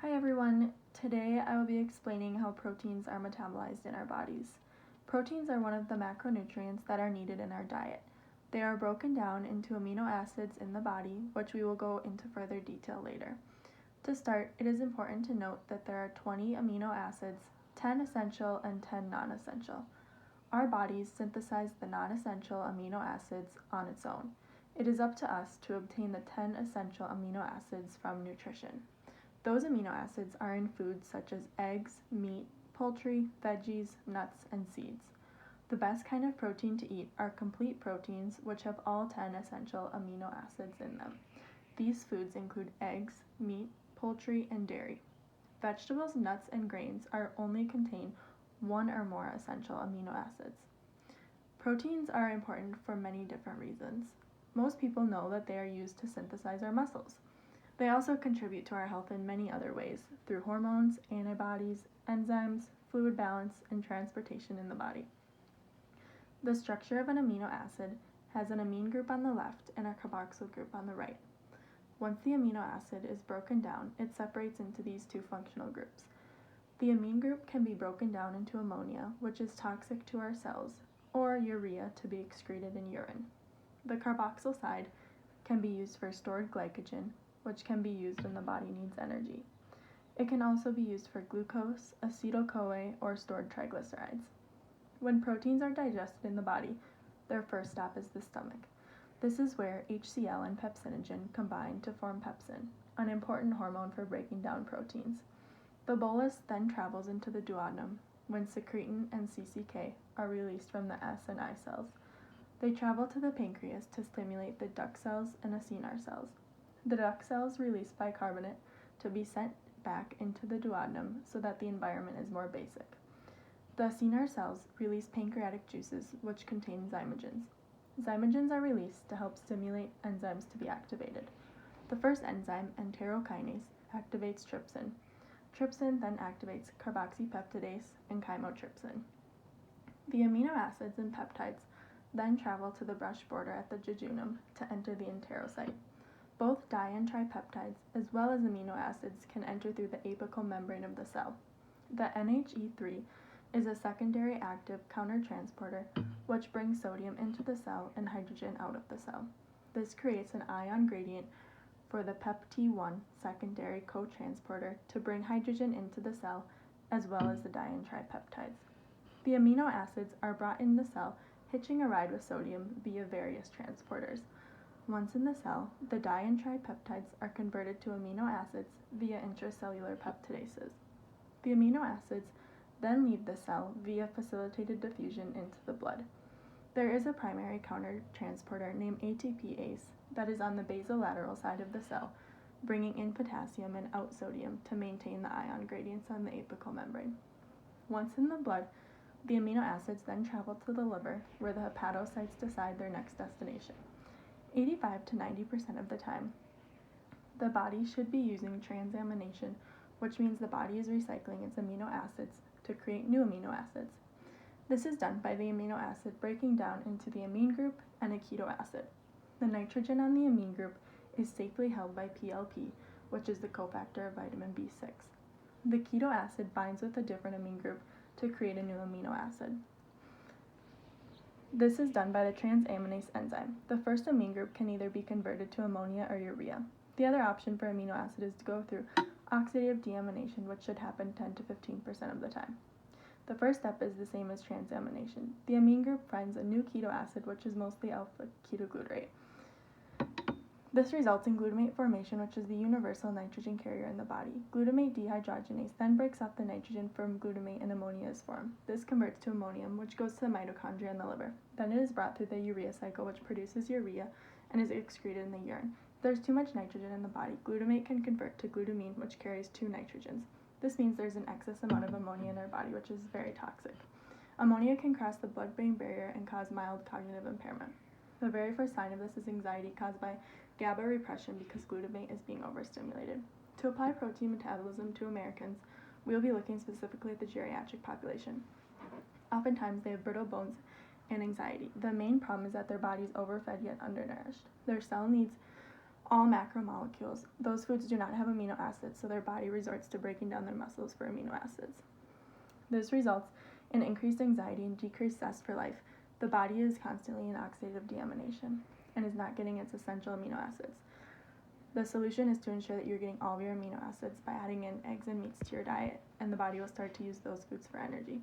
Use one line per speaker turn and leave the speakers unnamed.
Hi everyone, today I will be explaining how proteins are metabolized in our bodies. Proteins are one of the macronutrients that are needed in our diet. They are broken down into amino acids in the body, which we will go into further detail later. To start, it is important to note that there are 20 amino acids, 10 essential and 10 non-essential. Our bodies synthesize the non-essential amino acids on its own. It is up to us to obtain the 10 essential amino acids from nutrition. Those amino acids are in foods such as eggs, meat, poultry, veggies, nuts, and seeds. The best kind of protein to eat are complete proteins, which have all 10 essential amino acids in them. These foods include eggs, meat, poultry, and dairy. Vegetables, nuts, and grains are only contain one or more essential amino acids. Proteins are important for many different reasons. Most people know that they are used to synthesize our muscles. They also contribute to our health in many other ways, through hormones, antibodies, enzymes, fluid balance, and transportation in the body. The structure of an amino acid has an amine group on the left and a carboxyl group on the right. Once the amino acid is broken down, it separates into these two functional groups. The amine group can be broken down into ammonia, which is toxic to our cells, or urea to be excreted in urine. The carboxyl side can be used for stored glycogen, which can be used when the body needs energy. It can also be used for glucose, acetyl-CoA, or stored triglycerides. When proteins are digested in the body, their first stop is the stomach. This is where HCl and pepsinogen combine to form pepsin, an important hormone for breaking down proteins. The bolus then travels into the duodenum, when secretin and CCK are released from the S and I cells. They travel to the pancreas to stimulate the duct cells and acinar cells. The duct cells release bicarbonate to be sent back into the duodenum so that the environment is more basic. The acinar cells release pancreatic juices, which contain zymogens. Zymogens are released to help stimulate enzymes to be activated. The first enzyme, enterokinase, activates trypsin. Trypsin then activates carboxypeptidase and chymotrypsin. The amino acids and peptides then travel to the brush border at the jejunum to enter the enterocyte. Both di and tripeptides, as well as amino acids, can enter through the apical membrane of the cell. The NHE3 is a secondary active countertransporter which brings sodium into the cell and hydrogen out of the cell. This creates an ion gradient for the pepT1 secondary cotransporter to bring hydrogen into the cell, as well as the di and tripeptides. The amino acids are brought in the cell, hitching a ride with sodium via various transporters. Once in the cell, the di and tripeptides are converted to amino acids via intracellular peptidases. The amino acids then leave the cell via facilitated diffusion into the blood. There is a primary countertransporter named ATPase that is on the basolateral side of the cell, bringing in potassium and out sodium to maintain the ion gradients on the apical membrane. Once in the blood, the amino acids then travel to the liver, where the hepatocytes decide their next destination. 85 to 90% of the time, the body should be using transamination, which means the body is recycling its amino acids to create new amino acids. This is done by the amino acid breaking down into the amine group and a keto acid. The nitrogen on the amine group is safely held by PLP, which is the cofactor of vitamin B6. The keto acid binds with a different amine group to create a new amino acid. This is done by the transaminase enzyme. The first amine group can either be converted to ammonia or urea. The other option for amino acid is to go through oxidative deamination, which should happen 10 to 15% of the time. The first step is the same as transamination. The amine group finds a new keto acid, which is mostly alpha-ketoglutarate. This results in glutamate formation, which is the universal nitrogen carrier in the body. Glutamate dehydrogenase then breaks off the nitrogen from glutamate and ammonia is formed. This converts to ammonium, which goes to the mitochondria in the liver. Then it is brought through the urea cycle, which produces urea and is excreted in the urine. If there's too much nitrogen in the body, glutamate can convert to glutamine, which carries two nitrogens. This means there's an excess amount of ammonia in our body, which is very toxic. Ammonia can cross the blood-brain barrier and cause mild cognitive impairment. The very first sign of this is anxiety caused by GABA repression because glutamate is being overstimulated. To apply protein metabolism to Americans, we will be looking specifically at the geriatric population. Oftentimes, they have brittle bones and anxiety. The main problem is that their body is overfed yet undernourished. Their cell needs all macromolecules. Those foods do not have amino acids, so their body resorts to breaking down their muscles for amino acids. This results in increased anxiety and decreased zest for life. The body is constantly in oxidative deamination and is not getting its essential amino acids. The solution is to ensure that you're getting all of your amino acids by adding in eggs and meats to your diet, and the body will start to use those foods for energy.